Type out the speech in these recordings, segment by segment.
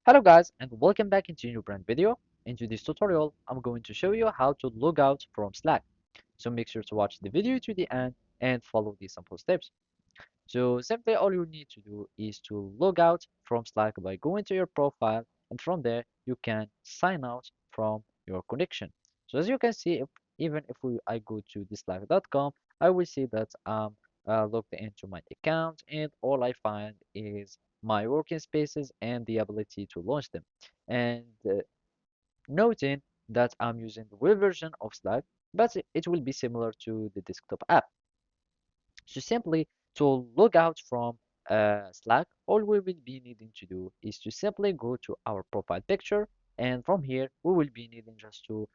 Hello guys and welcome back into a new brand video. Into this tutorial, I'm going to show you how to log out from Slack. So make sure to watch the video to the end and follow these simple steps. So simply all you need to do is to log out from Slack by going to your profile, and from there you can sign out from your connection. So as you can see, even if I go to slack.com, I will see that I'm logged into my account, and all I find is my working spaces and the ability to launch them. And noting that I'm using the web version of Slack, but it will be similar to the desktop app. So simply to log out from Slack, all we will be needing to do is to simply go to our profile picture, and from here we will be needing just to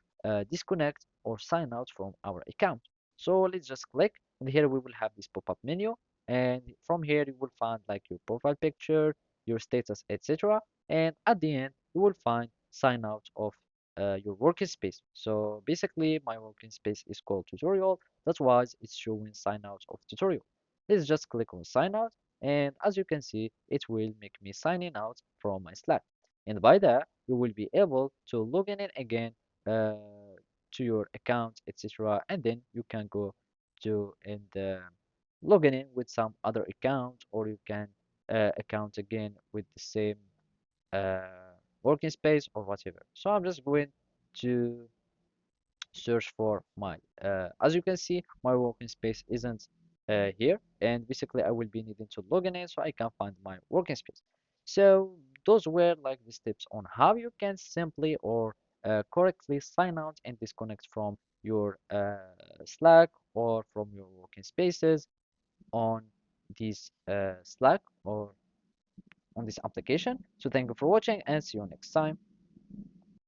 disconnect or sign out from our account. So let's just click, and here we will have this pop-up menu, and from here you will find like your profile picture, your status, etc. And at the end you will find sign out of your workspace. So basically my working space is called tutorial. That's why it's showing sign out of tutorial. Let's just click on sign out, and as you can see, it will make me signing out from my Slack. And by that, you will be able to log in again uh, to your account, etc. And then you can go to and log in with some other account, or you can account again with the same uh, working space or whatever. So I'm just going to search for my as you can see, my working space isn't here, and basically I will be needing to log in so I can find my working space. So those were like the steps on how you can simply or correctly sign out and disconnect from your Slack or from your working spaces on this Slack or on this application. So thank you for watching and see you next time.